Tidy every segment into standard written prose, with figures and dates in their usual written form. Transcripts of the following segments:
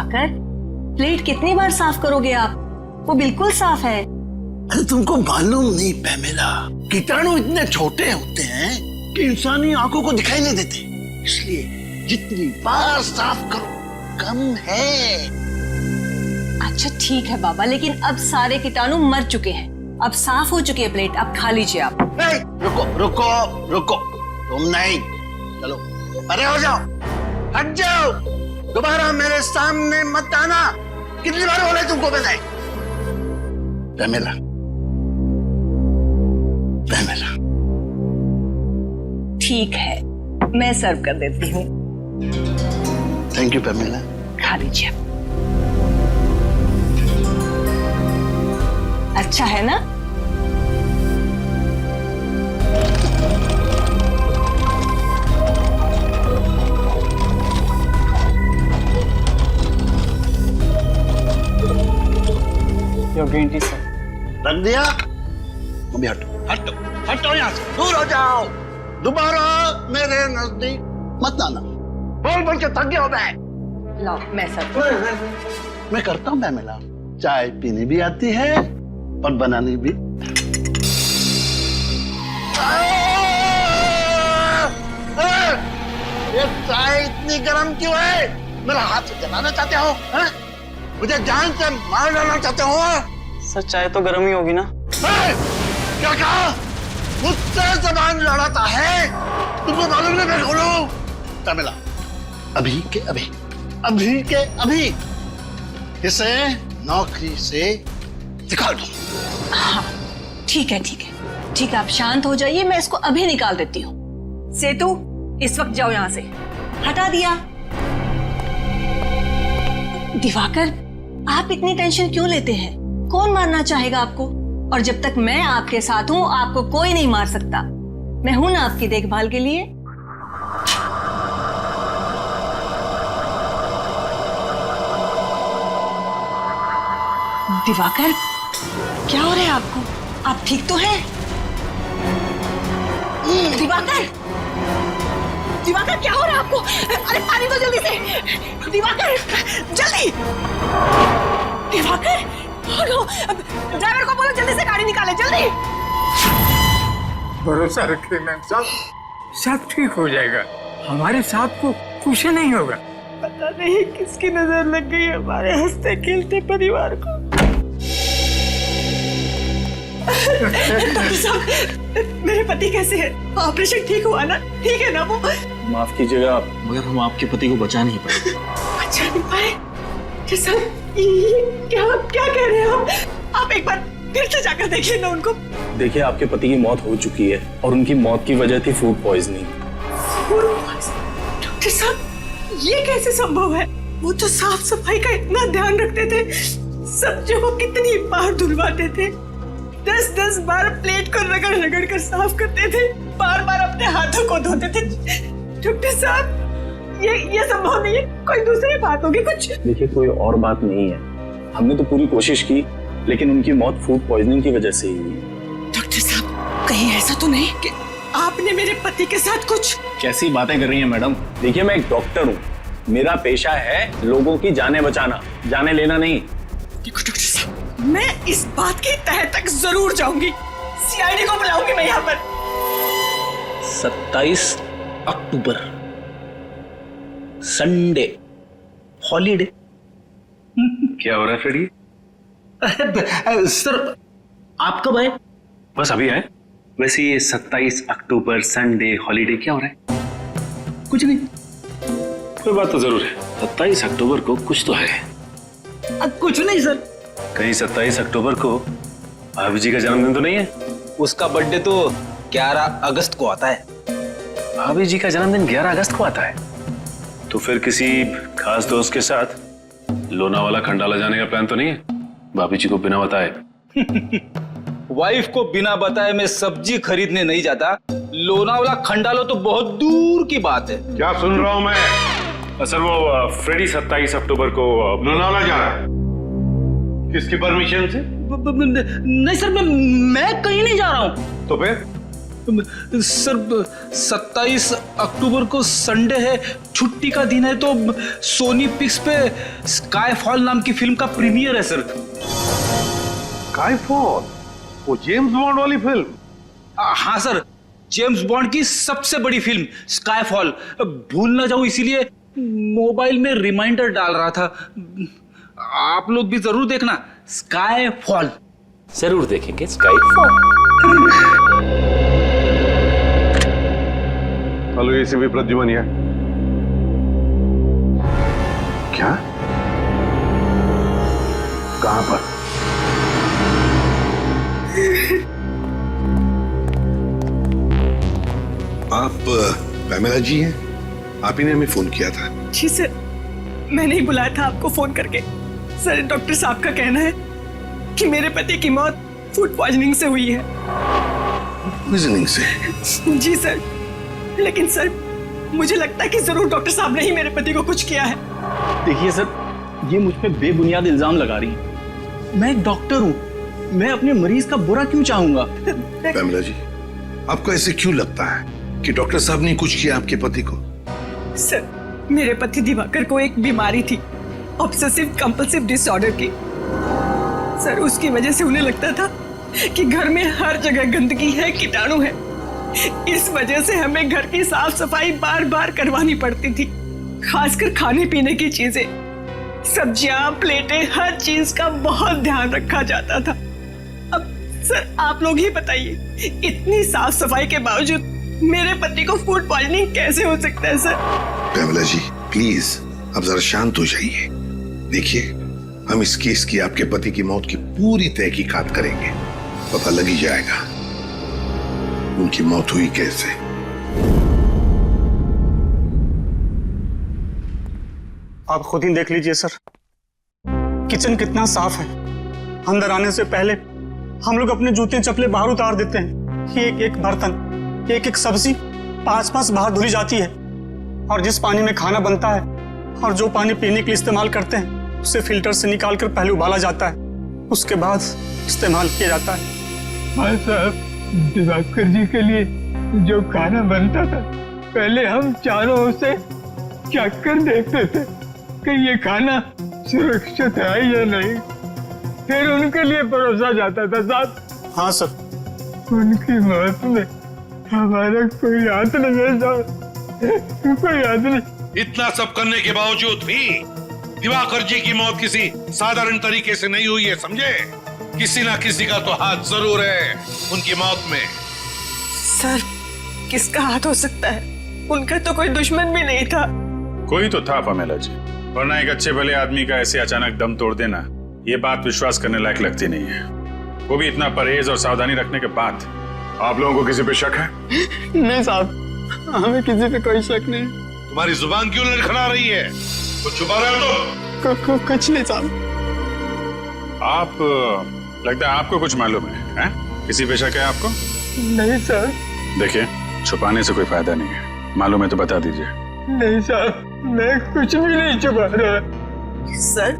Diwakar, plate कितनी बार साफ करोगे आप? वो बिल्कुल साफ है। अरे तुमको मालूम नहीं पैमेला, कीटाणु इतने छोटे होते हैं कि इंसानी आंखों को दिखाई नहीं देते, इसलिए जितनी बार साफ करो कम है। अच्छा ठीक है बाबा, लेकिन अब सारे कीटाणु मर चुके हैं, अब साफ हो चुकी है प्लेट, अब खा लीजिए आप। नहीं, रुको रुको रुको, तुम नहीं, चलो अरे हो जाओ, हट जाओ, दोबारा मेरे सामने मत आना। कितनी बार बोले तुमको मैंने? Pamela, Pamela. ठीक है, मैं सर्व कर देती हूँ। Thank you Pamela. खा लीजिए। अच्छा है ना? Green tea sir. रख दिया? अभी हटो हटो हटो, यहाँ से दूर हो जाओ, दोबारा मेरे नजदीक मत आना। बोल बोल के थक गया हो मैं। लाओ मैं सर्व। मैं करता हूँ पैमेला, चाय पीनी भी आती है और बनानी भी। ये चाय इतनी गर्म क्यों है? मेरा हाथ से जलाना चाहते हो? मुझे जान से मार डालना चाहते हो? सर चाय तो गर्म ही होगी ना। क्या कहा? मुझसे जबान लड़ाता है? तुमको मालूम नहीं मैं कौन हूं? पैमेला, अभी के अभी, अभी के अभी इसे नौकरी से निकाल दो। हाँ ठीक है ठीक है ठीक है, आप शांत हो जाइए, मैं इसको अभी निकाल देती हूँ। सेतु, इस वक्त जाओ यहाँ से। हटा दिया। दिवाकर, आप इतनी टेंशन क्यों लेते हैं? कौन मारना चाहेगा आपको? और जब तक मैं आपके साथ हूं, आपको कोई नहीं मार सकता। मैं हूं ना आपकी देखभाल के लिए। दिवाकर, क्या हो रहा है आपको? आप ठीक तो हैं? दिवाकर, दिवाकर क्या हो रहा है आपको? अरे पानी दो जल्दी से। दिवाकर जल्दी। दिवाकर, ड्राइवर को बोलो जल्दी से गाड़ी निकाले, जल्दी। भरोसा रखिए मैम साहब, सब ठीक हो जाएगा, हमारे साथ को कुछ नहीं होगा। पता नहीं किसकी नजर लग गई हमारे हंसते खेलते परिवार को। डॉक्टर साहब, मेरे पति कैसे हैं? ऑपरेशन ठीक हुआ ना? ठीक है ना वो? माफ कीजिएगा, मगर हम आपके पति को बचा नहीं पाए। बचा नहीं पाए? क्या क्या कह रहे हैं आप एक बार फिर से जाकर देखिए ना उनको। देखिए, आपके पति की मौत हो चुकी है और उनकी मौत की वजह थी फूड पॉइजनिंग। डॉक्टर साहब, ये कैसे संभव है? वो तो साफ सफाई का इतना ध्यान रखते थे, सब्जियों को कितनी बार धुलवाते थे, 10-10 बार प्लेट को रगड़ रगड़ कर साफ करते थे, बार बार अपने हाथों को धोते थे। डॉक्टर साहब, ये संभव नहीं है, कोई दूसरी बात होगी कुछ। देखिए, कोई और बात नहीं है, हमने तो पूरी कोशिश की, लेकिन उनकी मौत फूड पॉइजनिंग की वजह से ही हुई। डॉक्टर साहब, कहीं ऐसा तो नहीं कि आपने मेरे पति के साथ कुछ? कैसी बातें कर रही हैं मैडम? देखिए, मैं एक डॉक्टर हूँ, मेरा पेशा है लोगों की जानें बचाना, जाने लेना नहीं। देखो डॉक्टर साहब, मैं इस बात की तह तक जरूर जाऊंगी, सीआईडी को बुलाऊंगी मैं यहाँ पर। 27 अक्टूबर संडे हॉलीडे। क्या हो रहा है फ्रेडी? सर आप कब आए? बस अभी आए। वैसे ये 27 अक्टूबर संडे हॉलीडे क्या हो रहा है? कुछ नहीं। कोई बात तो जरूर है, 27 अक्टूबर को कुछ तो है। कुछ नहीं सर। कहीं 27 अक्टूबर को भाभी जी का जन्मदिन तो नहीं है? उसका बर्थडे तो 11 अगस्त को आता है। भाभी जी का जन्मदिन 11 अगस्त को आता है? तो फिर किसी खास दोस्त के साथ लोनावाला खंडाला जाने का प्लान तो नहीं है? भाभी जी को बिना बताए? वाइफ को बिना बताए मैं सब्जी खरीदने नहीं जाता, लोनावाला खंडाला तो बहुत दूर की बात है। क्या सुन रहा हूं मैं? सर वो फ्रेडी 27 अक्टूबर को लोनावाला जा रहा है। किसकी परमिशन से? नहीं सर, मैं कहीं नहीं जा रहा हूँ। तो फिर सर 27 अक्टूबर को संडे है, छुट्टी का दिन है, तो सोनी पिक्स पे स्काई फॉल नाम की फिल्म का प्रीमियर है सर। स्काईफॉल, वो जेम्स बॉन्ड वाली फिल्म? हाँ सर, जेम्स बॉन्ड की सबसे बड़ी फिल्म स्काईफॉल। भूल ना जाऊं इसीलिए मोबाइल में रिमाइंडर डाल रहा था। आप लोग भी जरूर देखना स्काईफॉल। जरूर देखेंगे स्काईफॉल। हेलो एसीपी प्रद्युमन है। क्या? कहां पर? आप पैमेला जी हैं? आप ही ने हमें फोन किया था। जी सर, मैंने ही बुलाया था आपको फोन करके। सर, डॉक्टर साहब का कहना है कि मेरे पति की मौत फूड पॉइजनिंग से हुई है। पॉइजनिंग से? जी सर, लेकिन सर मुझे लगता है कि जरूर डॉक्टर साहब ने ही मेरे पति को कुछ किया है। देखिए सर, ये मुझ पे बेबुनियाद इल्जाम लगा रही है। मैं एक डॉक्टर हूँ, मैं अपने मरीज का बुरा क्यों चाहूंगा? पैमेला जी, आपको ऐसे क्यों लगता है कि डॉक्टर साहब ने कुछ किया आपके पति को? सर, मेरे पति दिवाकर को एक बीमारी थी, ऑब्सेसिव कंपल्सिव डिसऑर्डर की। सर, उसकी वजह से उन्हें लगता था कि घर में हर जगह गंदगी है, कीटाणु है। इस वजह से हमें घर की साफ सफाई बार बार करवानी पड़ती थी, खासकर खाने पीने की चीजें, सब्जियां, प्लेटें, हर चीज का बहुत ध्यान रखा जाता था। अब सर आप लोग ही बताइए, इतनी साफ सफाई के बावजूद मेरे पति को फूड पॉइजनिंग कैसे हो सकता है? सर पैमेला जी प्लीज अब जरा शांत हो जाइए। देखिए, हम इस केस की आपके पति की मौत की पूरी तहकीकात करेंगे, पता लग ही जाएगा उनकी मौत हुई कैसे। आप खुद ही देख लीजिए सर, किचन कितना साफ है। अंदर आने से पहले हम लोग अपने जूते चप्पलें बाहर उतार देते हैं। एक एक बर्तन, एक एक सब्जी 5-5 बार धुली जाती है। और जिस पानी में खाना बनता है और जो पानी पीने के लिए इस्तेमाल करते हैं, उसे फिल्टर से निकालकर पहले उबाला जाता है, उसके बाद इस्तेमाल किया जाता है। भाई साहब, दिवाकर जी के लिए जो खाना बनता था, पहले हम चारों ओर से चख कर देखते थे कि ये खाना सुरक्षित है या नहीं, फिर उनके लिए परोसा जाता था साहब। हाँ सर। उनकी मौत में हमारा कोई हाथ नहीं है साहब, कोई हाथ नहीं। इतना सब करने के बावजूद भी दिवाकर जी की मौत किसी साधारण तरीके से नहीं हुई है, समझे? किसी ना किसी का तो हाथ जरूर है उनकी मौत में। सर, किसका हाथ हो सकता है? उनका तो कोई दुश्मन भी नहीं था। कोई तो था पैमेला जी, वरना एक अच्छे भले आदमी का ऐसे अचानक दम तोड़ देना, ये बात विश्वास करने लायक लगती नहीं है। वो भी इतना परहेज और सावधानी रखने के बाद। आप लोगों को किसी पे शक है? नहीं साहब, हमें किसी पे कोई शक नहीं। तुम्हारी जुबान क्यों लड़खड़ा रही है? कुछ छुपा रहे हो तुम? कुछ नहीं साहब। आप लगता है आपको कुछ मालूम है? किसी पे शक है आपको? नहीं सर। देखिए, छुपाने से कोई फायदा नहीं है, मालूम है तो बता दीजिए। नहीं साहब, मैं कुछ भी नहीं छुपा रहा। सर,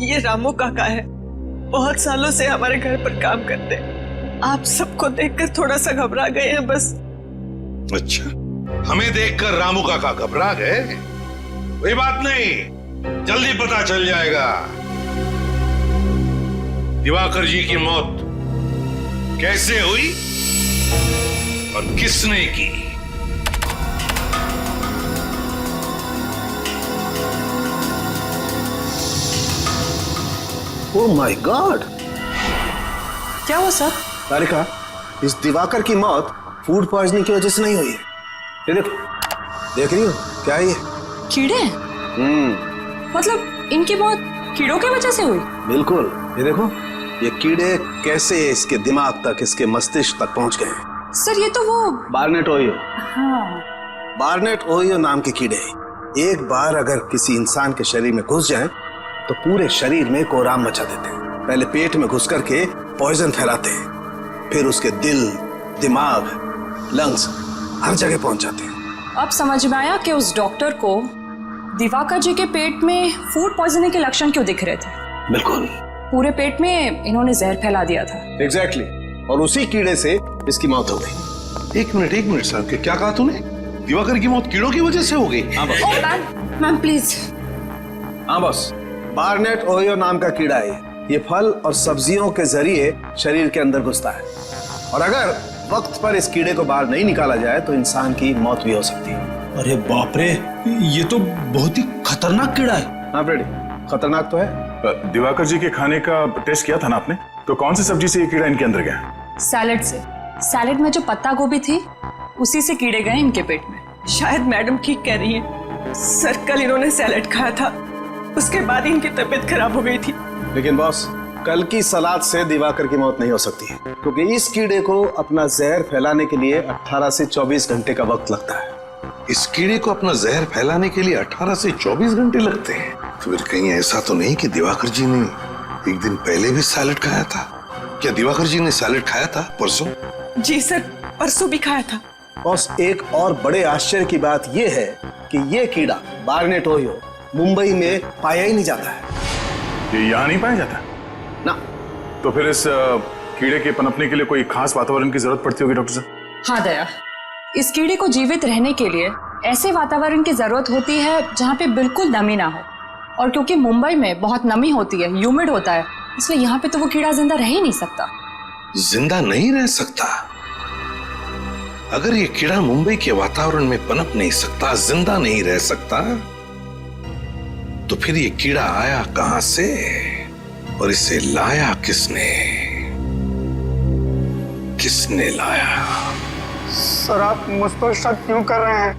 ये रामू काका है, बहुत सालों से हमारे घर पर काम करते हैं। आप सबको देखकर थोड़ा सा घबरा गए हैं बस। अच्छा, हमें देखकर रामू काका घबरा गए? कोई बात नहीं, जल्दी पता चल जाएगा दिवाकर जी की मौत कैसे हुई और किसने की। Oh my God! क्या हुआ सर? तारिका, इस दिवाकर की मौत फूड पॉइजनिंग की वजह से नहीं हुई है। ये देखो, देख रही हो क्या है ये? कीड़े? मतलब इनकी मौत कीड़ों की वजह से हुई? बिल्कुल, ये देखो, ये कीड़े कैसे इसके दिमाग तक, इसके मस्तिष्क तक पहुंच गए। सर, ये तो वो बार्नेट ओहियो। हाँ। बार्नेट ओहियो नाम के कीड़े एक बार अगर किसी इंसान के शरीर में घुस जाएं, तो पूरे शरीर में कोहराम मचा देते हैं। पहले पेट में घुस करके पॉइजन फैलाते हैं, फिर उसके दिल, दिमाग, लंग्स हर जगह पहुंच जाते हैं। अब समझ में आया कि उस डॉक्टर को दिवाकर जी के पेट में फूड पॉइजनिंग के लक्षण क्यों दिख रहे थे। बिल्कुल, पूरे पेट में इन्होंने जहर फैला दिया था। एग्जैक्टली। और उसी कीड़े से इसकी मौत हो गई। एक मिनट साहब, क्या कहा तूने? दिवाकर की मौत कीड़ों की वजह से हो गई? हाँ बॉस। Ma'am please. हाँ बॉस, बार्नेट ओहियो नाम का कीड़ा है। ये फल और सब्जियों के जरिए शरीर के अंदर घुसता है, और अगर वक्त पर इस कीड़े को बाहर नहीं निकाला जाए तो इंसान की मौत भी हो सकती है। अरे बाप रे, ये तो बहुत ही खतरनाक कीड़ा है। हाँ फ्रेडी, खतरनाक तो है। दिवाकर जी के खाने का टेस्ट किया था ना आपने? तो कौन सी सब्जी से ये कीड़ा इनके अंदर गया? सैलेड से। सैलेड में जो पत्ता गोभी थी उसी से कीड़े गए इनके पेट में। शायद मैडम ठीक कह रही है सर, कल इन्होंने सैलेड खाया था, उसके बाद ही इनकी तबीयत खराब हो गई थी। लेकिन बॉस, कल की सलाद से दिवाकर की मौत नहीं हो सकती है, क्योंकि इस कीड़े को अपना जहर फैलाने के लिए 18 से 24 घंटे का वक्त लगता है। इस कीड़े को अपना जहर फैलाने के लिए 18 से 24 घंटे लगते हैं? तो फिर कहीं ऐसा तो नहीं कि दिवाकर जी ने एक दिन पहले भी सैलेड खाया था? क्या दिवाकर जी ने सैलेड खाया था परसों? जी सर, परसों भी खाया था। बॉस, एक और बड़े आश्चर्य की बात यह है कि यह कीड़ा बार्नेट ओहियो मुंबई में पाया ही नहीं जाता है। ये यहाँ नहीं पाया जाता ना? तो फिर इस कीड़े के पनपने के लिए कोई खास वातावरण की जरूरत पड़ती होगी डॉक्टर साहब? हाँ दया, इस कीड़े को जीवित रहने के लिए ऐसे वातावरण की जरूरत होती है जहाँ पे बिल्कुल नमी ना हो, और क्योंकि मुंबई में बहुत नमी होती है, ह्यूमिड होता है, इसलिए यहाँ पे तो वो कीड़ा जिंदा रह ही नहीं सकता। जिंदा नहीं रह सकता? अगर ये कीड़ा मुंबई के वातावरण में पनप नहीं सकता, जिंदा नहीं रह सकता, तो फिर ये कीड़ा आया कहां से और इसे लाया किसने? किसने लाया? सर, आप मुझ पर शक क्यों कर रहे हैं?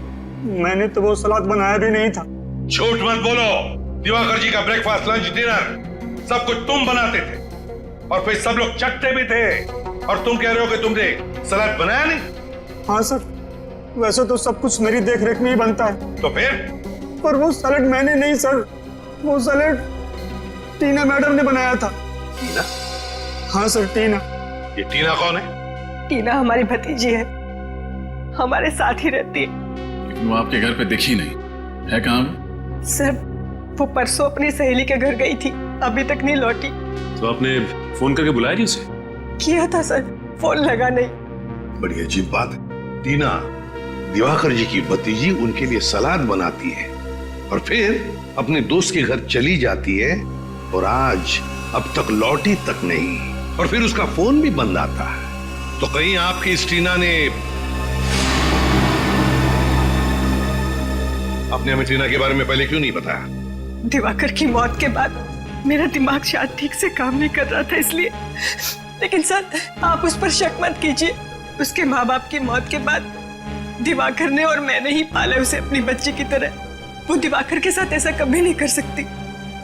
मैंने तो वो सलाद बनाया भी नहीं था। झूठ मत बोलो। दिवाकर जी का ब्रेकफास्ट, लंच, डिनर सब कुछ तुम बनाते थे, और फिर सब लोग चटते भी थे, और तुम कह रहे हो कि तुमने सलाद बनाया नहीं? हाँ सर, वैसे तो सब कुछ मेरी देखरेख में ही बनता है। तो फिर? पर वो सैलेड मैंने नहीं सर, वो सैलेड टीना मैडम ने बनाया था। टीना? हाँ सर, टीना। ये टीना कौन है? टीना हमारी भतीजी है, हमारे साथ ही रहती है। लेकिन वो आपके घर पे दिखी नहीं है। कहाँ? सर, वो परसों अपनी सहेली के घर गई थी, अभी तक नहीं लौटी। तो आपने फोन करके बुलाया नहीं उसे? किया था सर, फोन लगा नहीं। बड़ी अजीब बात है। टीना दिवाकर जी की भतीजी उनके लिए सलाद बनाती है और फिर अपने दोस्त के घर चली जाती है, और आज अब तक लौटी तक नहीं, और फिर उसका फोन भी बंद आता है। तो कहीं आपकी इस टीना ने अपने हमें टीना के बारे में पहले क्यों नहीं बताया? दिवाकर की मौत के बाद मेरा दिमाग शायद ठीक से काम नहीं कर रहा था, इसलिए। लेकिन सर, आप उस पर शक मत कीजिए। उसके माँ बाप की मौत के बाद दिवाकर ने और मैंने ही पाला उसे अपनी बच्ची की तरह। वो दिवाकर के साथ ऐसा कभी नहीं कर सकती।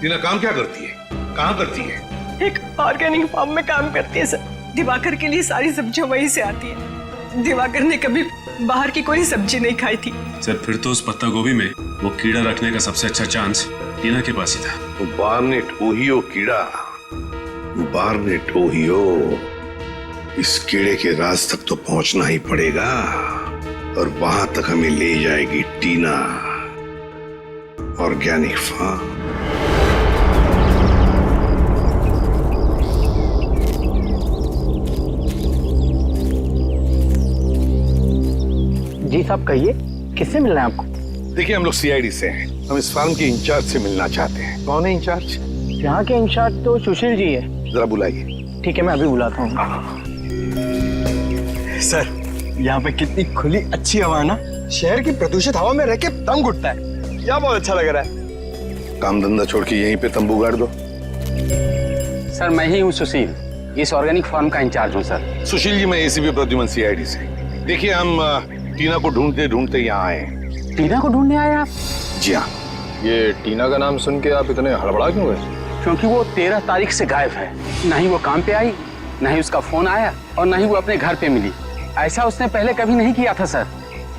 टीना काम क्या करती है? कहाँ करती है? एक ऑर्गेनिक फार्म में काम करती है सर। दिवाकर के लिए सारी सब्जियां वहीं से आती है। दिवाकर ने कभी बाहर की कोई सब्जी नहीं खाई थी। सर, फिर तो उस पत्ता गोभी में वो कीड़ा रखने का सबसे अच्छा चांस टीना के पास ही था। वो बार्नेट ओहियो कीड़ा, बार्नेट ओहियो, इस कीड़े के राज तक तो पहुंचना ही पड़ेगा, और वहां तक हमें ले जाएगी टीना ऑर्गेनिक फार्म। जी साहब, कहिए किससे मिलना है आपको? देखिए, हम लोग सीआईडी से हैं, हम इस फार्म के इंचार्ज से मिलना चाहते हैं। कौन है इंचार्ज? यहाँ के इंचार्ज तो सुशील जी है। जरा बुलाइए। ठीक है, मैं अभी बुलाता हूँ। सर, यहाँ पे कितनी खुली अच्छी हवा है ना। शहर की प्रदूषित हवा में रह के दम घुटता है। क्या बहुत अच्छा लग रहा है। काम धंधा छोड़ के यहीं पे तंबू गाड़ दो। सर, मैं ही हूँ सुशील, इस ऑर्गेनिक फार्म का इंचार्ज हूँ सर। सुशील जी, मैं एसीपी प्रद्युमन सीआईडी से। देखिए, हम टीना को ढूंढते ढूंढते यहाँ आए। टीना को ढूंढने आए आप? जी हाँ। ये टीना का नाम सुन के आप इतने हड़बड़ा क्यों गए? क्योंकि वो 13 तारीख से गायब है। न ही वो काम पे आई, न ही उसका फोन आया, और न ही वो अपने घर पे मिली। ऐसा उसने पहले कभी नहीं किया था सर।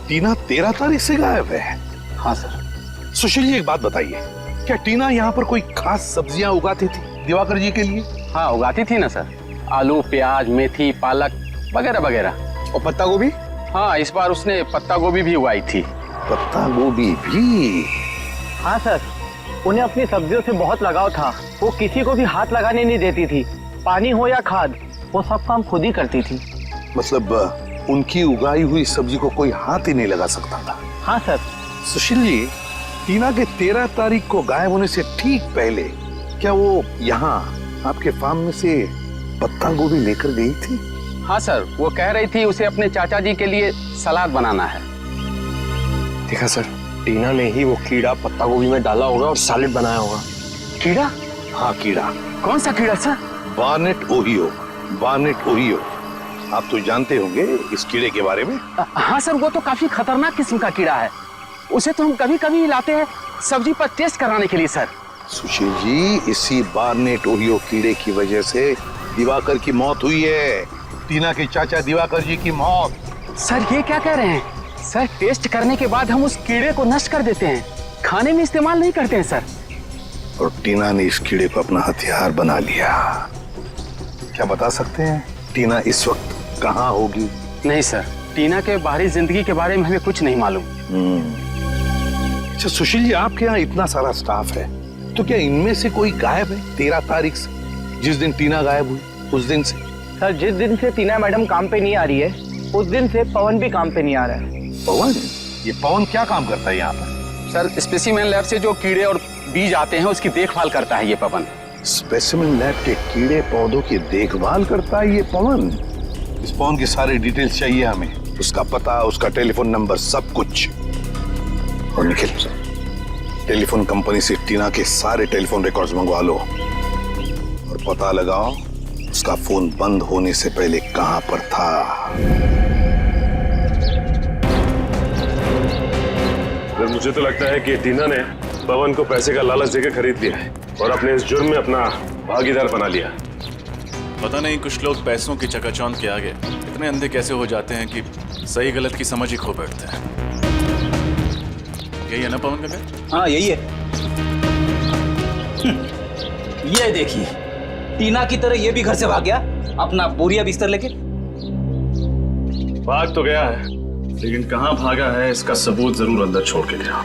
टीना 13 तारीख से गायब है? हाँ सर। सुशील जी, एक बात बताइए, क्या टीना यहाँ पर कोई खास सब्जियां उगाती थी दिवाकर जी के लिए? हाँ, उगाती थी ना सर, आलू, प्याज, मेथी, पालक वगैरह वगैरह। और पत्ता गोभी? हाँ, इस बार उसने पत्ता गोभी भी उगाई थी। पत्ता गोभी भी? हाँ सर, उन्हें अपनी सब्जियों से बहुत लगाव था। वो किसी को भी हाथ लगाने नहीं देती थी। पानी हो या खाद, वो सब काम खुद ही करती थी। मतलब उनकी उगाई हुई सब्जी को कोई हाथ ही नहीं लगा सकता था। हाँ सर। सुशील जी, टीना के 13 तारीख को गायब होने से ठीक पहले क्या वो यहाँ आपके फार्म में से पत्ता गोभी लेकर गई थी? हाँ सर, वो कह रही थी उसे अपने चाचा जी के लिए सलाद बनाना है। देखा सर, टीना ने ही वो कीड़ा पत्ता गोभी में डाला होगा और सैलेड बनाया होगा। कीड़ा? हाँ कीड़ा। कौन सा कीड़ा sir? Barnett Ohio. Barnett Ohio, आप तो जानते होंगे इस कीड़े के बारे में। हाँ सर, वो तो काफी खतरनाक किस्म का कीड़ा है। उसे तो हम कभी कभी लाते हैं सब्जी पर टेस्ट कराने के लिए सर। सुशील जी, इसी बार्नेट ओहियो कीड़े की वजह से दिवाकर की मौत हुई है। टीना के चाचा दिवाकर जी की मौत। सर ये क्या कह रहे हैं? सर टेस्ट करने के बाद हम उस कीड़े को नष्ट कर देते हैं, खाने में इस्तेमाल नहीं करते हैं सर। और टीना ने इस कीड़े को अपना हथियार बना लिया। क्या बता सकते हैं टीना इस वक्त कहाँ होगी? नहीं सर, टीना के बाहरी जिंदगी के बारे में हमें कुछ नहीं मालूम। अच्छा सुशील जी, आपके यहाँ इतना सारा स्टाफ है, तो क्या इनमें से कोई गायब है 13 तारीख से, जिस दिन टीना गायब हुई उस दिन से? सर, जिस दिन से टीना मैडम काम पे नहीं आ रही है उस दिन से पवन भी काम पे नहीं आ रहा है। पवन? ये पवन क्या काम करता है यहाँ पर? सर, स्पेसिमेन लैब से जो कीड़े और बीज आते हैं उसकी देखभाल करता है ये पवन। स्पेसिमेन लैब के कीड़े पौधों की देखभाल करता है ये पवन? इस पवन की सारी डिटेल्स चाहिए हमें, उसका पता, उसका टेलीफोन नंबर, सब कुछ। और निखिल, टेलीफोन कंपनी से टीना के सारे टेलीफोन रिकॉर्ड्स मंगवा लो और पता लगाओ उसका फोन बंद होने से पहले कहां पर था। मुझे तो लगता है कि टीना ने पवन को पैसे का लालच देकर खरीद लिया है और अपने इस जुर्म में अपना भागीदार बना लिया। पता नहीं कुछ लोग पैसों की चकाचौंध के आगे इतने अंधे कैसे हो जाते हैं कि सही गलत की समझ ही खो बैठते हैं। यही है ना पवन का घर? हाँ यही है। ये देखिए, टीना की तरह ये भी घर से भाग गया अपना बोरिया बिस्तर लेके। भाग तो गया है, लेकिन कहां भागा है इसका सबूत जरूर अंदर छोड़ के गया।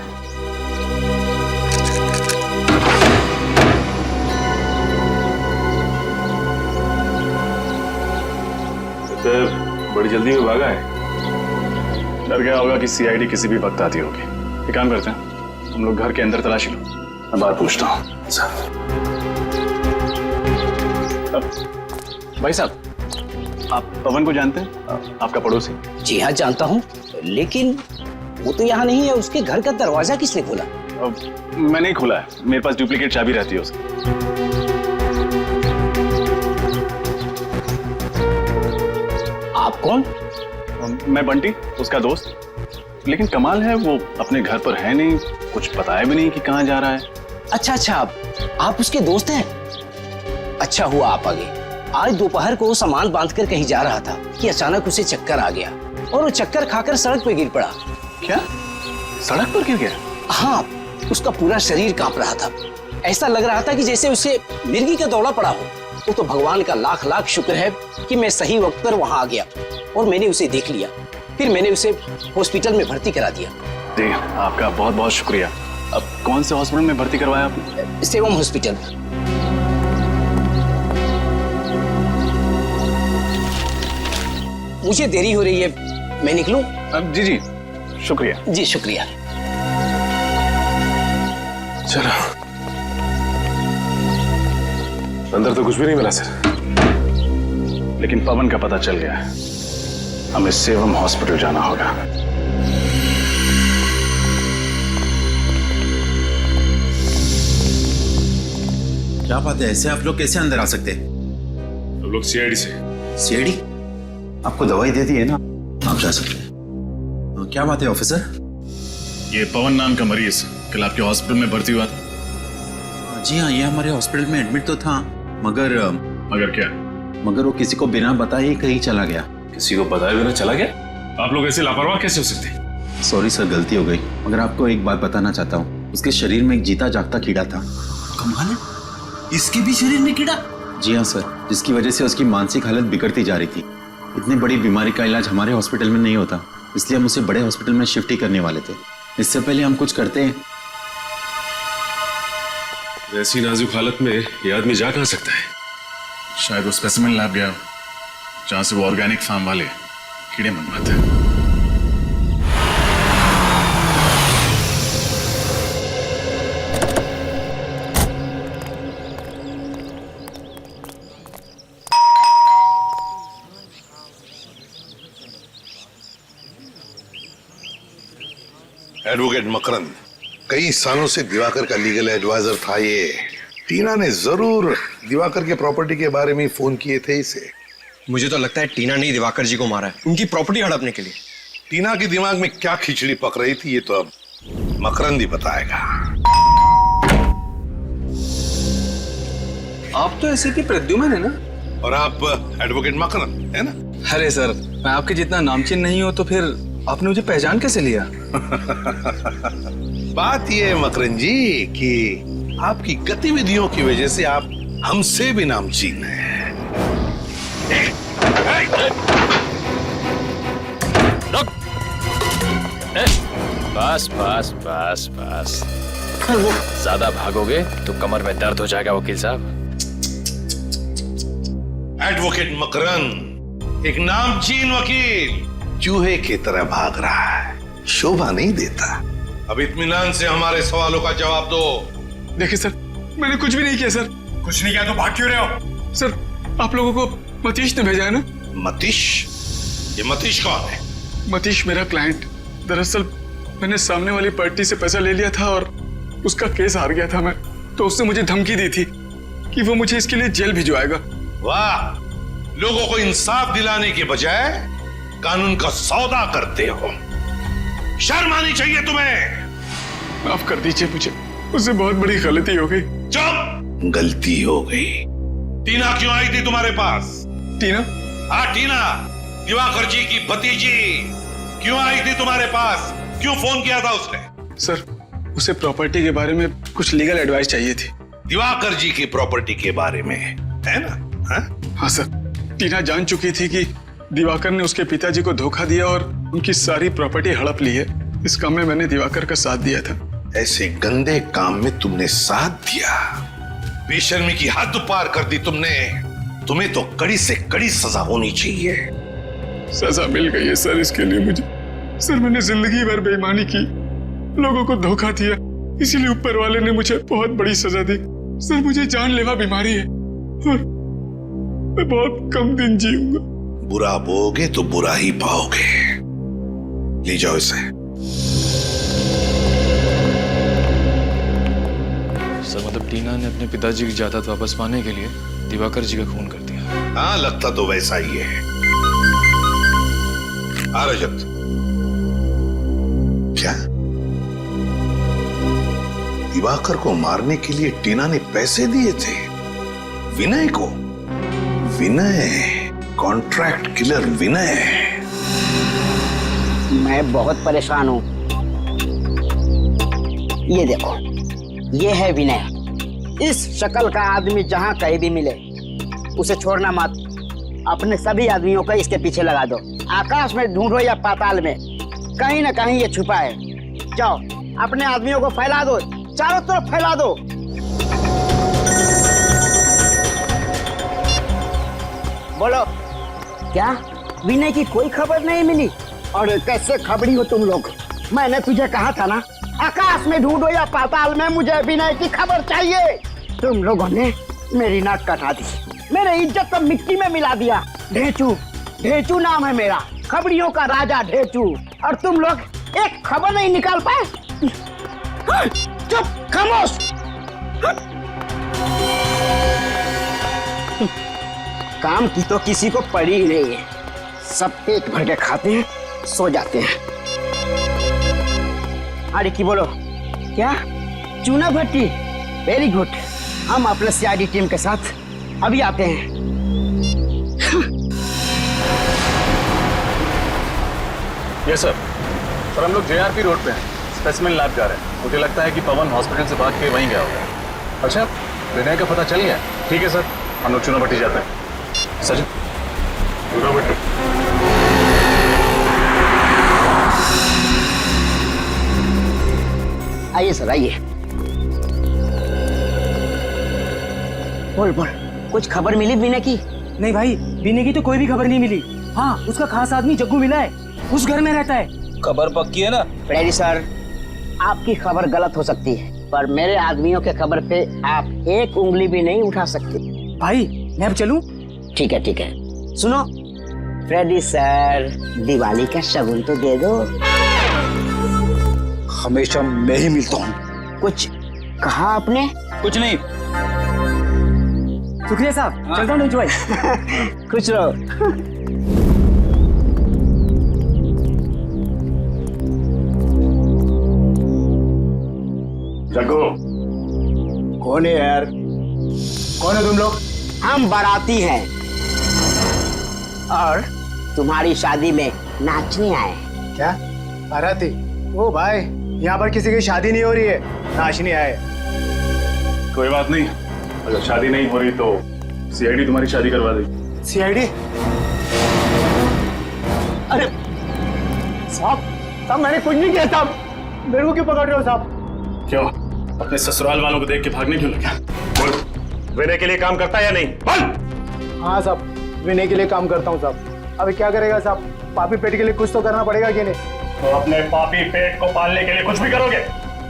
बड़ी जल्दी में भागा है। डर गया होगा कि सीआईडी किसी भी वक्त आती होगी। एक काम करते हैं, हम लोग घर के अंदर तलाशी लो, मैं बाहर पूछता हूँ। भाई साहब, आप पवन को जानते हैं? आपका पड़ोसी? जी हाँ जानता हूँ, लेकिन वो तो यहाँ नहीं है। उसके घर का दरवाजा किसने खोला? मैंने ही खोला है, मेरे पास डुप्लीकेट चाबी रहती है उसकी। आप कौन? मैं बंटी, उसका दोस्त। लेकिन कमाल है, वो अपने घर पर है नहीं, कुछ बताया भी नहीं कि कहाँ जा रहा है। अच्छा अच्छा, आप उसके दोस्त हैं? अच्छा हुआ आप आ गए। आज दोपहर को सामान बांधकर कहीं जा रहा था कि अचानक उसे चक्कर आ गया और वो चक्कर खाकर सड़क पे गिर पड़ा। क्या? सड़क पर गिर गया? हाँ, उसका पूरा शरीर कांप रहा था। ऐसा लग रहा था कि जैसे उसे मिर्गी का दौड़ा पड़ा हो। वो तो भगवान का लाख लाख शुक्र है कि मैं सही वक्त पर वहां आ गया और मैंने उसे देख लिया। फिर मैंने उसे हॉस्पिटल में भर्ती करा दिया। जी, आपका बहुत बहुत शुक्रिया। अब कौन से हॉस्पिटल में भर्ती करवाया आपने? सेवम हॉस्पिटल। मुझे देरी हो रही है, मैं निकलूं? जी जी, शुक्रिया। जी शुक्रिया। चलो, अंदर तो कुछ भी नहीं मिला सर। लेकिन पवन का पता चल गया है, हमें सेवम हॉस्पिटल जाना होगा। क्या बात है, ऐसे आप लोग कैसे अंदर आ सकते हैं? हम लोग सीआईडी से। सीआईडी? आपको दवाई दे दी है ना, आप जा सकते हैं। क्या बात है ऑफिसर? ये पवन नाम का मरीज कल आपके हॉस्पिटल में भर्ती हुआ था। जी हाँ, ये हमारे हॉस्पिटल में एडमिट तो था, मगर क्या? मगर वो किसी को बिना बताए ही कहीं चला गया। किसी को बताए बिना चला गया? आप लोग ऐसे लापरवाह कैसे हो सकते? सॉरी सर, गलती हो गई। मगर आपको एक बात बताना चाहता हूँ, उसके शरीर में एक जीता जागता कीड़ा था। कमाल है, इसके भी शरीर में कीड़ा? जी हाँ सर, जिसकी वजह से उसकी मानसिक हालत बिगड़ती जा रही थी। इतनी बड़ी बीमारी का इलाज हमारे हॉस्पिटल में नहीं होता, इसलिए हम उसे बड़े हॉस्पिटल में शिफ्ट ही करने वाले थे। इससे पहले हम कुछ करते हैं। ऐसी नाजुक हालत में ये आदमी जा कहाँ सकता है? शायद वो स्पेसिमेन लैब गया। जहां से वो ऑर्गेनिक फार्म वाले कीड़े मनवाते हैं। एडवोकेट मकरंद, कई सालों से दिवाकर का लीगल एडवाइजर था ये। टीना ने जरूर दिवाकर के प्रॉपर्टी के बारे में फोन किए थे इसे। मुझे तो लगता है टीना ने दिवाकर जी को मारा है उनकी प्रॉपर्टी हड़पने के लिए। टीना के दिमाग में क्या खिचड़ी पक रही थी ये तो अब मकरंद ही बताएगा। आप तो ऐसे की प्रद्युमन है ना? और आप एडवोकेट मकरंद है ना? अरे सर, मैं आपके जितना नामचीन नहीं हो तो फिर आपने मुझे पहचान कैसे लिया? बात यह है मकरंद जी कि आपकी गतिविधियों की वजह से आप हमसे भी नामचीन हैं। बस बस बस बस, ज्यादा भागोगे तो कमर में दर्द हो जाएगा वकील साहब। एडवोकेट मकरंद एक नामचीन वकील चूहे की तरह भाग रहा है, शोभा नहीं देता। अब इत्मीनान से हमारे सवालों का जवाब दो। देखिए सर, मैंने कुछ भी नहीं किया सर। कुछ नहीं किया तो भाग क्यों रहे हो? सर, आप लोगों को मतीश ने भेजा है ना? मतीश? ये मतीश कौन है? मतीश मेरा क्लाइंट। दरअसल मैंने सामने वाली पार्टी से पैसा ले लिया था और उसका केस हार गया था मैं, तो उसने मुझे धमकी दी थी कि वो मुझे इसके लिए जेल भिजवाएगा। वाह, लोगों को इंसाफ दिलाने के बजाय कानून का सौदा करते हो। शर्म आनी चाहिए तुम्हें। माफ कर दीजिए मुझे, उससे बहुत बड़ी गलती हो गई। चुप! गलती हो गई। टीना क्यों आई थी तुम्हारे पास? टीना? हाँ टीना, दिवाकर जी की भतीजी क्यों आई थी तुम्हारे पास? क्यों फोन किया था उसने? सर, उसे प्रॉपर्टी के बारे में कुछ लीगल एडवाइस चाहिए थी। दिवाकर जी की प्रॉपर्टी के बारे में, है ना? हाँ सर, टीना जान चुकी थी कि दिवाकर ने उसके पिताजी को धोखा दिया और उनकी सारी प्रॉपर्टी हड़प ली है। इस काम में मैंने दिवाकर का साथ दिया था। ऐसे गंदे काम में तुमने साथ दिया, बेशर्मी की हद पार कर दी तुमने। तुम्हें तो कड़ी से कड़ी सजा होनी चाहिए। सजा मिल गई है सर इसके लिए मुझे। सर, मैंने जिंदगी भर बेईमानी की, लोगों को धोखा दिया, इसीलिए ऊपर वाले ने मुझे बहुत बड़ी सजा दी। सर, मुझे जानलेवा बीमारी है और मैं बहुत कम दिन जीऊंगा। बुरा बोगे तो बुरा ही पाओगे। ले जाओ इसे। सर, मतलब टीना ने अपने पिताजी की जायदाद वापस पाने के लिए दिवाकर जी का खून कर दिया। हाँ, लगता तो वैसा ही है। आ रजत, क्या दिवाकर को मारने के लिए टीना ने पैसे दिए थे विनय को? विनय, कॉन्ट्रैक्ट किलर विनय। मैं बहुत परेशान हूँ। ये देखो, ये है विनय। इस शक्ल का आदमी जहाँ कहीं भी मिले उसे छोड़ना मत। अपने सभी आदमियों को इसके पीछे लगा दो। आकाश में ढूंढो या पाताल में, कहीं ना कहीं ये छुपा है। जाओ, अपने आदमियों को फैला दो, चारों तरफ फैला दो। बोलो, क्या विनय की कोई खबर नहीं मिली? और कैसे खबरी हो तुम लोग? मैंने तुझे कहा था ना, आकाश में ढूंढो या पाताल में, मुझे विनय की खबर चाहिए। तुम लोगों ने मेरी नाक कटा दी, मेरे इज्जत तो मिट्टी में मिला दिया। ढेचू, ढेचू नाम है मेरा, खबरियों का राजा ढेचू। और तुम लोग एक खबर नहीं निकाल पाए। चुप, खामोश। काम की तो किसी को पड़ी ही नहीं है। सब पेट भर के खाते हैं, सो जाते हैं। अरे की बोलो, क्या चूना भट्टी? Very good. हम अपने सीआईडी टीम के साथ अभी आते हैं। Yes sir. सर, हम लोग जेआरपी रोड पे हैं, स्पेसिमेन लैब जा रहे हैं। मुझे लगता है कि पवन हॉस्पिटल से भाग के वहीं गया होगा। अच्छा, विनय का पता चल गया? ठीक है सर, हम लोग चूना भट्टी जाते हैं। सचिन, चूना भट्टी। आइए सर, आइए। बोल बोल, कुछ खबर मिली विनय की? नहीं भाई, विनय की तो कोई भी खबर नहीं मिली। हाँ, उसका खास आदमी जग्गू मिला है, उस घर में रहता है। खबर पक्की है ना? फ्रेडी सर, आपकी खबर गलत हो सकती है, पर मेरे आदमियों के खबर पे आप एक उंगली भी नहीं उठा सकते। भाई मैं अब चलूं? ठीक है ठीक है। सुनो फ्रेडी सर, दिवाली का शगुन तो दे दो। हमेशा मैं ही मिलता हूँ। कुछ कहा आपने? कुछ नहीं। शुक्रिया साहब, चलता हूँ भाई। खुश रहो। जग्गू, कौन है यार? कौन है तुम लोग? हम बाराती हैं और तुम्हारी शादी में नाचने आए। क्या बाराती? ओ भाई, यहाँ पर किसी की शादी नहीं हो रही है, नाचने आए। कोई बात नहीं, अगर शादी नहीं हो रही तो सीआईडी तुम्हारी शादी करवा देगी। सीआईडी? अरे साहब, साहब मैंने कुछ नहीं किया साहब, मेरे को क्यों पकड़ रहे हो साहब? क्यों, अपने ससुराल वालों को देख के भागने क्यों लगा? बोल, विनय के लिए काम करता है या नहीं? बोल। हाँ साहब, विनय के लिए काम करता हूँ साहब। अभी क्या करेगा साहब, पापी पेट के लिए कुछ तो करना पड़ेगा कि नहीं? तो अपने पापी पेट को पालने के लिए कुछ भी करोगे?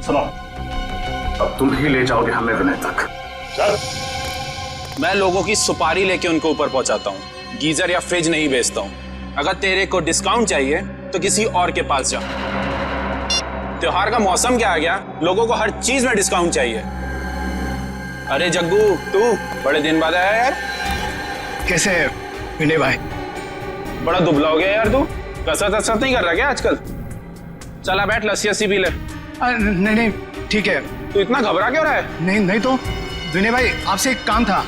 सुनो, अब तुम ही ले जाओगे हमें विनय तक। चल। मैं लोगों की सुपारी लेके उनको ऊपर पहुंचाता हूँ, गीजर या फ्रिज नहीं बेचता हूँ। अगर तेरे को डिस्काउंट चाहिए तो किसी और के पास जा। त्योहार का मौसम क्या आ गया, लोगों को हर चीज में डिस्काउंट चाहिए। अरे जग्गू, तू बड़े दिन बाद आया यार। कैसे है विनय भाई? बड़ा दुबला हो गया यार तू, कसरत नहीं कर रहा क्या आजकल? चला बैठ, लस्सी पी ले। नहीं नहीं ठीक है। तू इतना घबरा क्यों रहा है? नहीं नहीं तो विनय भाई, आपसे एक काम था।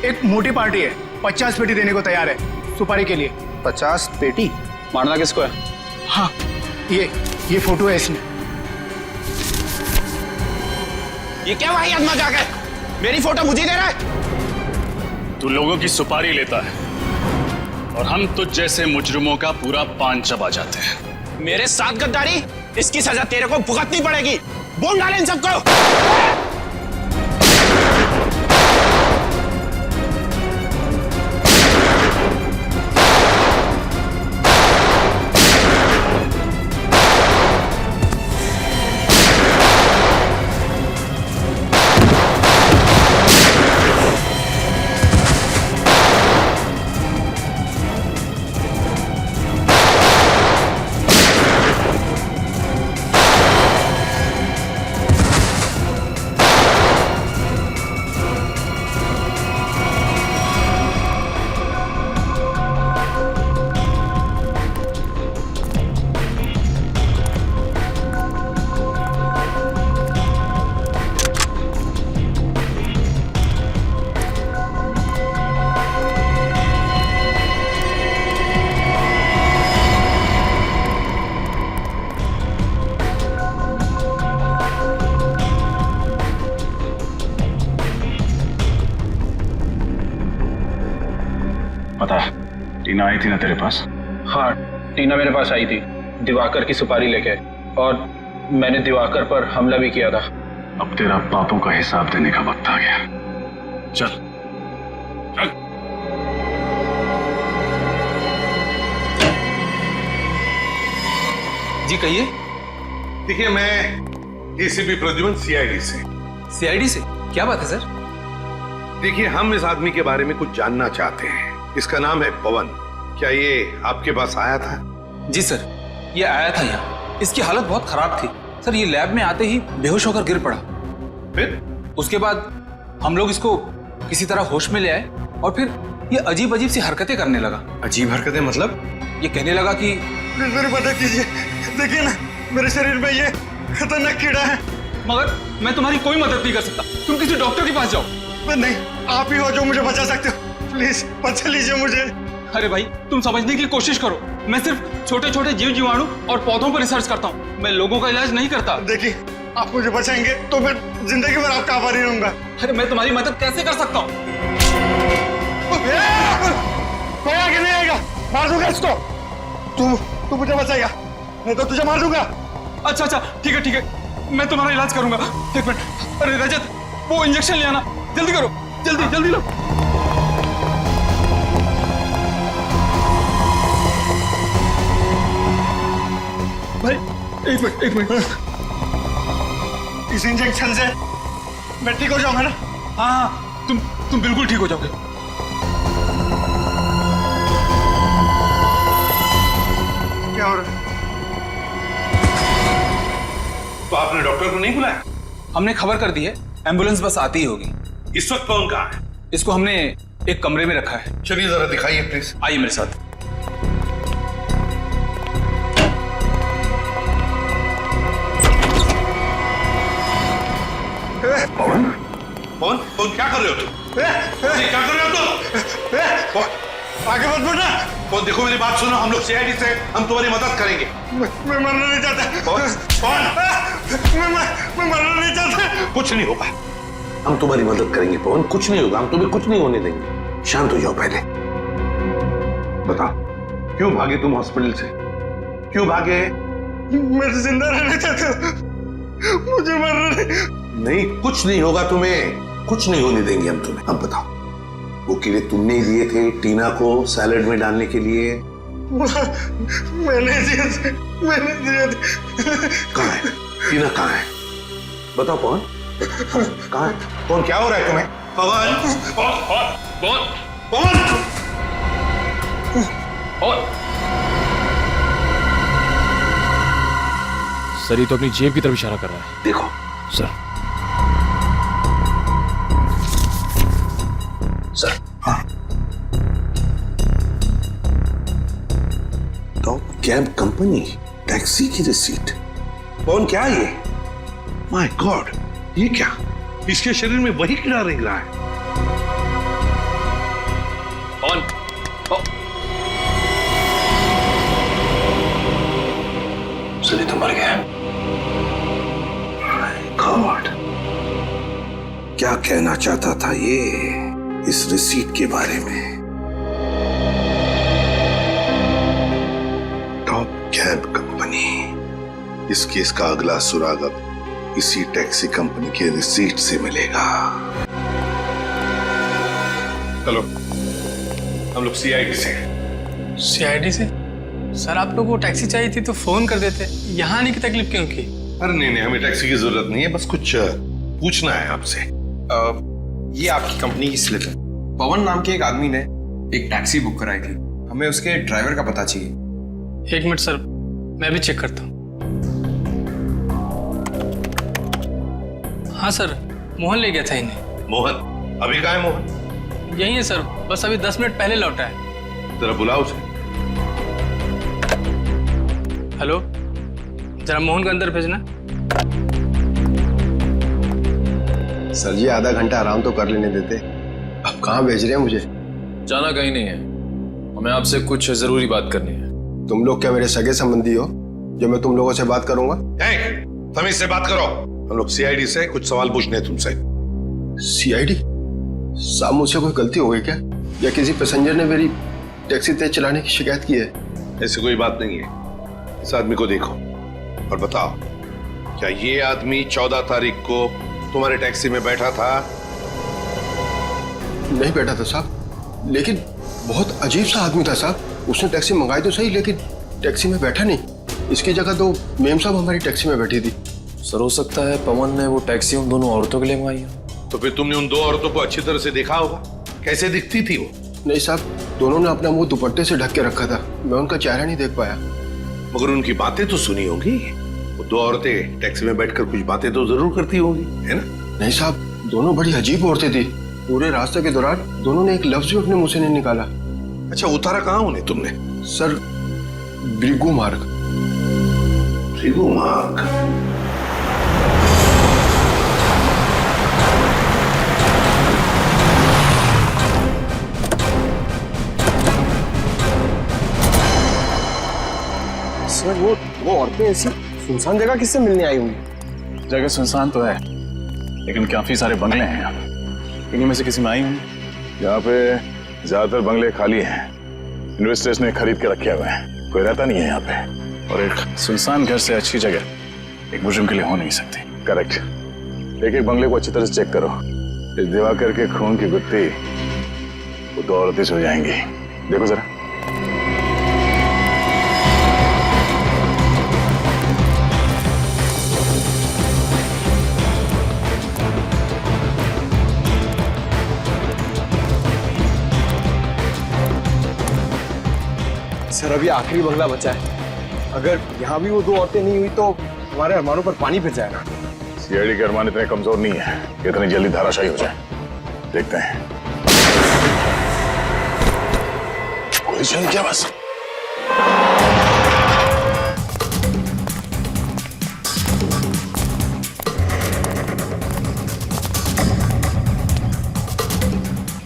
एक मोटी पार्टी है, 50 पेटी देने को तैयार है सुपारी के लिए। 50 पेटी? मारना किसको है? हाँ, ये फोटो है इसमें। ये क्या वाहियात मजाक है? मेरी फोटो मुझे दे रहा है? तू लोगों की सुपारी लेता है और हम तुझ जैसे मुजरिमों का पूरा पान चबा जाते हैं। मेरे साथ गद्दारी, इसकी सजा तेरे को भुगतनी पड़ेगी। बोल डाले इन सबको। पता है, टीना आई थी ना तेरे पास? हाँ, टीना मेरे पास आई थी दिवाकर की सुपारी लेके, और मैंने दिवाकर पर हमला भी किया था। अब तेरा पापों का हिसाब देने का वक्त आ गया। चल चल। जी कहिए। देखिए, मैं एसीपी प्रद्युमन, सीआईडी से। सीआईडी से? क्या बात है सर? देखिए, हम इस आदमी के बारे में कुछ जानना चाहते हैं। इसका नाम है पवन। क्या ये आपके पास आया था? जी सर, ये आया था यहाँ। इसकी हालत बहुत खराब थी सर। ये लैब में आते ही बेहोश होकर गिर पड़ा। फिर उसके बाद हम लोग इसको किसी तरह होश में ले आए और फिर ये अजीब अजीब सी हरकतें करने लगा। अजीब हरकतें मतलब? ये कहने लगा कि मेरी मदद कीजिए, देखिए ना मेरे शरीर में ये खतरनाक कीड़ा है। मगर मैं तुम्हारी कोई मदद नहीं कर सकता, तुम किसी डॉक्टर के पास जाओ। नहीं, आप ही हो जो मुझे बचा सकते हो, प्लीज बचा लीजिए मुझे। अरे भाई, तुम समझने की कोशिश करो। मैं सिर्फ छोटे छोटे जीव जीवाणु और पौधों पर रिसर्च करता हूँ, मैं लोगों का इलाज नहीं करता। देखिए, आप मुझे बचाएंगे तो मैं जिंदगी भर आपका आभारी रहूंगा। अरे मैं तुम्हारी मदद कैसे कर सकता हूँ? कोई आगे नहीं आएगा, मार दूंगा इसको। तू मुझे बचाएगा, नहीं तो तुझे मार दूंगा। अच्छा अच्छा, ठीक है, मैं तुम्हारा इलाज करूंगा। एक मिनट। अरे रजत, वो इंजेक्शन ले आना, जल्दी करो, जल्दी लो। भाई एक मिनट इस इंजेक्शन से मैं ठीक हो जाऊंगा ना? हाँ, तुम बिल्कुल ठीक हो जाओगे। क्या हो रहा है? तो आपने डॉक्टर को नहीं बुलाया? हमने खबर कर दी है, एम्बुलेंस बस आती ही होगी। इस वक्त कौन कहाँ है? इसको हमने एक कमरे में रखा है। चलिए जरा दिखाइए प्लीज। आइए मेरे साथ। पवन क्या कर रहे हो तुम? क्या कर रहे हो तुम? आगे मत बढ़ना। कौन, देखो मेरी बात सुनो, हम लोग सीआईडी से हम तुम्हारी मदद करेंगे। मैं मरना नहीं चाहता। मैं मरना नहीं चाहता। कुछ नहीं होगा। हम तुम्हारी मदद करेंगे पवन, कुछ नहीं होगा, हम तुम्हें कुछ नहीं होने देंगे। शांत हो जाओ पहले। बताओ क्यों भागे तुम हॉस्पिटल से? क्यों भागे? मैं जिंदा रहना चाहता हूं, मुझे मरना नहीं, कुछ नहीं होगा तुम्हें, कुछ नहीं होने देंगे हम तुम्हें। अब बताओ वो कीड़े तुमने ही दिए थे टीना को सैलेड में डालने के लिए? मैंने दिए थे। कहाँ है टीना, कहाँ है? बताओ पवन, कहाँ है? कौन, क्या हो रहा है तुम्हें? सर ये तो अपनी जेब की तरफ इशारा कर रहा है। देखो सर। सर, हाँ। टॉप कैब कंपनी टैक्सी की रिसीट। कौन, क्या ये? माय गॉड, ये क्या? इसके शरीर में वही कीड़ा रेंग रहा है। कौन? सुनी तो मर गया। माय गॉड, क्या कहना चाहता था ये इस रिसीट के बारे में? Top cab company. इस केस का अगला सुराग अब इसी टैक्सी कंपनी के रिसीट से मिलेगा। चलो हम लोग सीआईडी से। सीआईडी से? सर आप लोगों को टैक्सी चाहिए थी तो फोन कर देते, यहाँ आने की तकलीफ क्यों की? अरे नहीं, हमें टैक्सी की जरूरत नहीं है, बस कुछ पूछना है आपसे। ये आपकी कंपनी की स्लिप है। पवन नाम के एक आदमी ने एक टैक्सी बुक कराई थी, हमें उसके ड्राइवर का पता चाहिए। एक मिनट सर, मैं भी चेक करता हूँ। हाँ सर, मोहन ले गया था इन्हें। मोहन? अभी कहाँ है मोहन? यही है सर, बस अभी 10 मिनट पहले लौटा है। जरा बुलाओ उसे। हेलो, जरा मोहन को अंदर भेजना। सर जी आधा घंटा आराम तो कर लेने देते। अब कहाँ भेज रहे हैं मुझे? जाना कहीं नहीं है, हमें आपसे कुछ जरूरी बात करनी है। तुम लोग क्या मेरे सगे संबंधी हो जो मैं तुम लोगों से बात करूंगा? तमीज से बात करो। हम लोग सीआईडी से कुछ सवाल पूछने हैं तुमसे। सीआईडी? साहब मुझसे कोई गलती हो गई क्या, या किसी पैसेंजर ने मेरी टैक्सी तेज चलाने की शिकायत की है? ऐसी कोई बात नहीं है। इस आदमी को देखो और बताओ, क्या ये आदमी 14 तारीख को तुम्हारे टैक्सी में बैठा था? नहीं बैठा था साहब, लेकिन बहुत अजीब सा आदमी था साहब। उसने टैक्सी मंगाई तो सही, लेकिन टैक्सी में बैठा नहीं। इसकी जगह तो मेम साहब हमारी टैक्सी में बैठी थी। सर हो सकता है पवन ने वो टैक्सी उन दोनों औरतों के लिए मंगाई हो। तो फिर तुमने उन दो औरतों को अच्छी तरह से देखा होगा, कैसे दिखती थी वो? नहीं साहब, दोनों ने अपना मुंह दुपट्टे से ढक के रखा था, मैं उनका चेहरा नहीं देख पाया। मगर उनकी बातें तो सुनी होंगी। वो दो औरतें टैक्सी में बैठकर कुछ बातें तो जरूर करती होंगी, है ना? नहीं साहब, दोनों बड़ी अजीब औरतें थी। पूरे रास्ते के दौरान दोनों ने एक लफ्ज भी अपने मुंह से नहीं निकाला। अच्छा, उतारा कहाँ उन्हें तुमने? सर, ब्रिगू मार्ग। ब्रिगू मार्ग? सर वो औरतें ऐसी सुनसान जगह किससे मिलने आई होंगी? जगह सुनसान तो है, लेकिन काफी सारे बंगले हैं यहाँ पे। इन्हीं में से किसी में आई होंगी। यहाँ पे ज्यादातर बंगले खाली हैं। इन्वेस्टर्स ने खरीद के रखे हुए हैं, कोई रहता नहीं है यहाँ पे। और एक सुनसान घर से अच्छी जगह एक मुजरिम के लिए हो नहीं सकती। करेक्ट। एक एक बंगले को अच्छी तरह से चेक करो। इस दिवाकर के खून की गुत्थी वो दो औरतें हो जाएंगी। देखो जरा। और अभी आखिरी बंगला बचा है। अगर यहाँ भी वो 2 औरतें नहीं हुई तो हमारे अरमानों पर पानी फिर जाएगा। सीआईडी के अरमान इतने कमजोर नहीं है कि इतनी जल्दी धाराशायी हो जाए। देखते हैं। गोली चली क्या बस?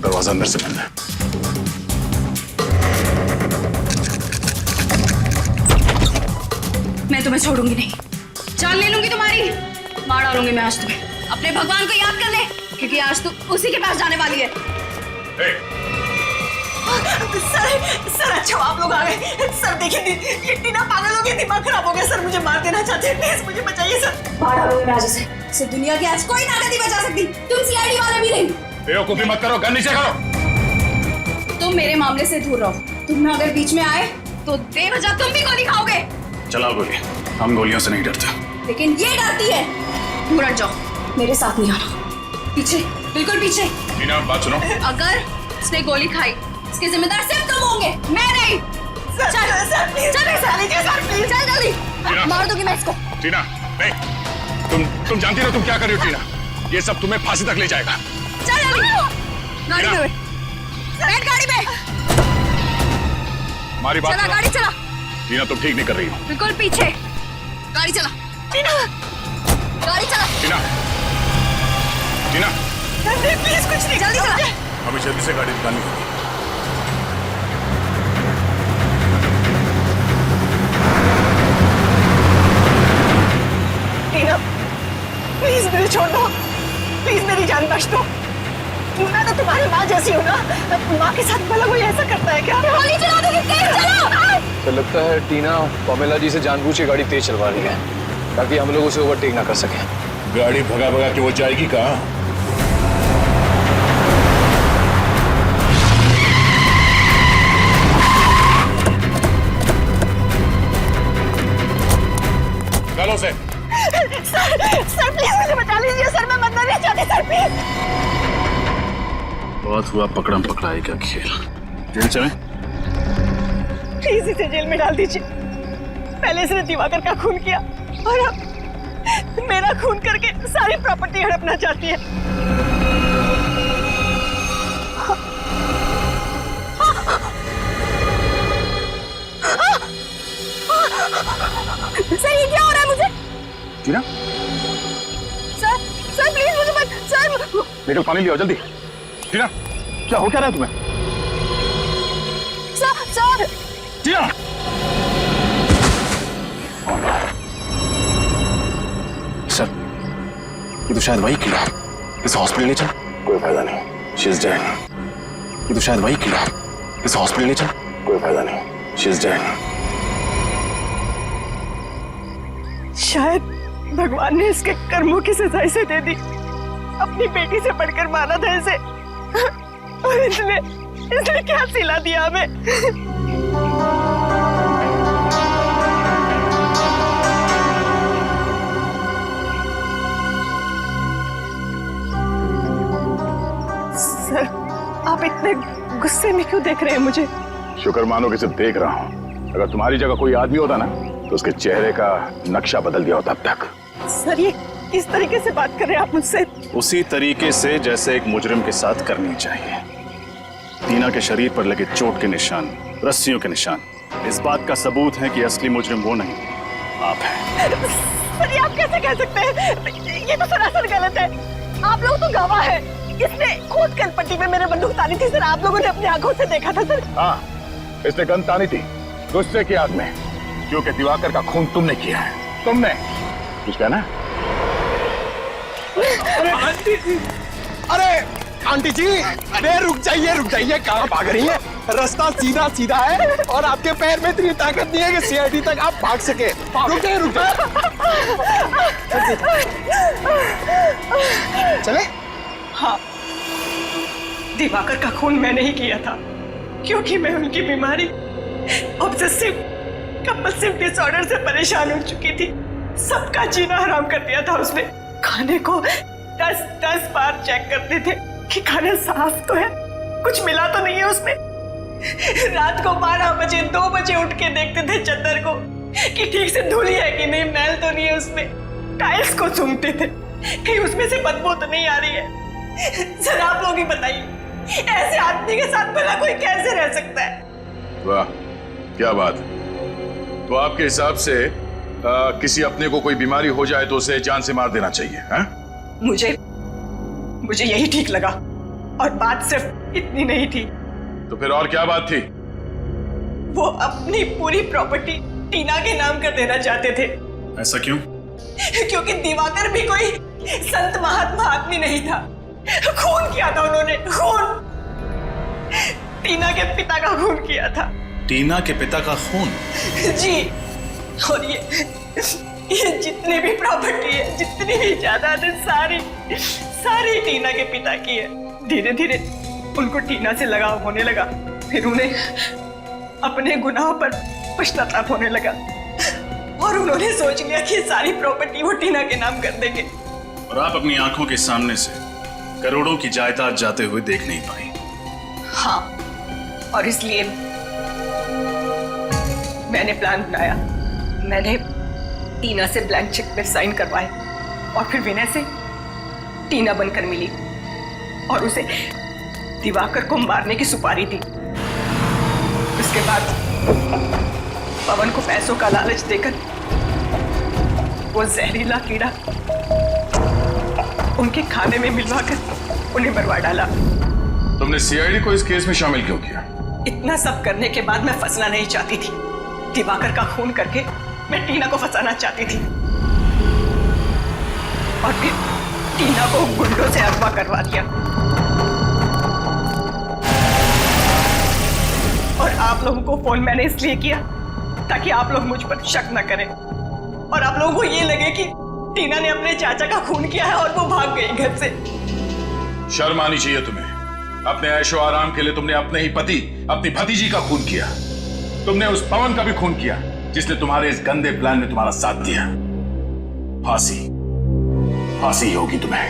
दरवाजा अंदर से बंद है। मैं तुम्हें छोड़ूंगी नहीं, जान ले लूंगी तुम्हारी, मार डालूंगी मैं आज तुम्हें। अपने भगवान को याद कर ले, क्योंकि आज तू उसी के पास जाने वाली है। सर अच्छा आप लोग आ गए। सर देखिए ये टीना पागल हो गई, दिमाग खराब हो गया। सर मुझे मार देना चाहते हैं, प्लीज मुझे बचाइए सर। मार डालूंगी मैं आज उसे दुनिया की आज कोई ताकत नहीं बचा सकती, तुम सीआईडी वाले भी नहीं। बेवकूफी मत करो, गन नीचे करो। तुम मेरे मामले से दूर रहो, तुम अगर बीच में आए तो बेवजह तुम भी गोली खाओगे। चलाओ गोली, हम गोलियों से नहीं डरते। लेकिन ये डरती है। दूर हट जाओ, मेरे साथ नहीं आना, पीछे बिल्कुल पीछे। टीना बात सुनो, अगर उसने गोली खाई इसके जिम्मेदार सिर्फ तुम होंगे, मैं नहीं। चल चल जल्दी, मार दूंगी मैं इसको। टीना नहीं, तुम जानती हो तुम क्या कर रही हो टीना? ये सब तुम्हें फांसी तक ले जाएगा। चल जल्दी, गाड़ी में बैठ, गाड़ी में। हमारी बात चला, गाड़ी चला। टीना तुम ठीक नहीं कर रही हो। बिल्कुल पीछे, गाड़ी चला। टीना गाड़ी चला। टीना टीना प्लीज कुछ नहीं, जल्दी चला। हमें जल्दी से गाड़ी निकालनी होगी। टीना प्लीज मुझे छोड़ दो, प्लीज मेरी जान बख्श दो। मैं तो तुम्हारी माँ जैसी हूँ ना, माँ के साथ भला कोई ऐसा करता है क्या? गोली चला दोगे, तेज चलाओ। तो लगता है टीना पमेला जी से जानबूझ के गाड़ी तेज चलवा रही है ताकि हम लोग उसे ओवरटेक ना कर सके। गाड़ी भगा भगा के वो जाएगी कहाँ? चलो से। सर प्लीज मुझे बचा लीजिए सर, मैं मरना नहीं चाहती सर, प्लीज। बहुत हुआ पकड़म पकड़ाई का खेल। जेल चलें? प्लीज इसे जेल में डाल दीजिए। पहले इसने दिवाकर का खून किया और अब मेरा खून करके सारी प्रॉपर्टी हड़पना चाहती है। सर ये क्या हो रहा है मुझे? टीना सर प्लीज मुझे मत, सर। निकल, पानी लियो जल्दी। टीना क्या हो क्या रहा है तुम्हें? सर टीना सर ये तो शायद वही कीड़ा, इसे हॉस्पिटल ले चल। कोई फायदा नहीं, शी इज डेड। ये तो शायद वही कीड़ा, इसे हॉस्पिटल ले चल। कोई फायदा नहीं, शी इज डेड। शायद भगवान ने इसके कर्मों की सजा इसे दे दी। अपनी बेटी से बढ़कर माना था इसे, और इसने क्या सिला दिया हमें। सर आप इतने गुस्से में क्यों देख रहे हैं मुझे? शुक्र मानो कि सिर्फ देख रहा हूँ। अगर तुम्हारी जगह कोई आदमी होता ना तो उसके चेहरे का नक्शा बदल दिया होता अब तक। सर ये किस तरीके से बात कर रहे हैं आप मुझसे? उसी तरीके से जैसे एक मुजरिम के साथ करनी चाहिए। टीना के शरीर पर लगे चोट के निशान, रस्सियों के निशान, इस बात का सबूत है कि असली मुजरिम वो नहीं, आप हैं। सर ये आप कैसे कह सकते हैं? ये तो सरासर गलत है। आप लोग तो गवाह हैं। इसने खुद कनपट्टी में मेरे बंदूक तानी थी सर, आप लोगों ने अपनी आंखों से देखा था सर। हाँ, इसने गन तानी थी गुस्से की आग में, क्योंकि दिवाकर का खून तुमने किया है। तुमने कुछ कहना? अरे आंटी जी, अरे रुक जाइए, कहाँ भाग रही है? रास्ता सीधा सीधा है और आपके पैर में इतनी ताकत नहीं है कि सीआईडी तक आप भाग सके। रुक जाइए। चले? हाँ, दिवाकर का खून मैंने ही किया था, क्योंकि मैं उनकी बीमारी ऑब्सेसिव कंपल्सिव डिसऑर्डर से परेशान हो चुकी थी। सबका जीना हराम कर दिया था उसने। खाने को 10 बार चेक करते थे कि खाना साफ तो है, कुछ मिला तो नहीं है उसमें। रात को 12 बजे 2 बजे उठ के देखते थे चद्दर को कि ठीक से धुली है कि नहीं, मैल तो नहीं है उसमें। टाइल्स को सूंघते थे कहीं उसमें से बदबू तो नहीं आ रही है। सर आप लोग ही बताइए, ऐसे आदमी के साथ भला कोई कैसे रह सकता है? वाह क्या बात है। तो आपके हिसाब से किसी अपने को कोई बीमारी हो जाए तो उसे जान से मार देना चाहिए, हैं? मुझे यही ठीक लगा, और बात सिर्फ इतनी नहीं थी। तो फिर और क्या बात थी? वो अपनी पूरी प्रॉपर्टी टीना के नाम कर देना चाहते थे। ऐसा क्यों? क्योंकि दिवाकर भी कोई संत महात्मा आदमी नहीं था। खून किया था उन्होंने, खून। टीना के पिता का खून किया था। टीना के पिता का खून? जी। और ये जितनी भी प्रॉपर्टी है, जितनी भी जायदाद है, सारी टीना के पिता की है। धीरे धीरे उनको टीना से लगाव होने लगा, फिर उन्हें अपने गुनाहों पर पश्चाताप होने लगा, और उन्होंने सोच लिया कि सारी प्रॉपर्टी वो टीना के नाम कर देंगे। और आप अपनी आंखों के सामने से करोड़ों की जायदाद जाते हुए देख नहीं पाई। हाँ, और इसलिए मैंने प्लान बनाया। मैंने टीना से ब्लैंक चेक पर साइन करवाए, और फिर विनय से टीना बनकर मिली और उसे दिवाकर को मारने की सुपारी दी। उसके बाद पवन को पैसों का लालच देकर वो जहरीला कीड़ा उनके खाने में मिलवाकर उन्हें मरवा डाला। तुमने सीआईडी को इस केस में शामिल क्यों किया? इतना सब करने के बाद मैं फंसना नहीं चाहती थी। दिवाकर का खून करके मैं टीना को फंसाना चाहती थी, और फिर टीना को गुंडों से अगवा करवा दिया। और आप लोगों को फोन मैंने इसलिए किया ताकि आप लोग मुझ पर शक न करें, और आप लोगों को ये लगे कि टीना ने अपने चाचा का खून किया है और वो भाग गई घर से। शर्म आनी चाहिए तुम्हें। अपने ऐशो आराम के लिए तुमने अपने ही पति, अपनी भतीजी का खून किया। तुमने उस पवन का भी खून किया जिसने तुम्हारे इस गंदे प्लान में तुम्हारा साथ दिया। फांसी होगी तुम्हें।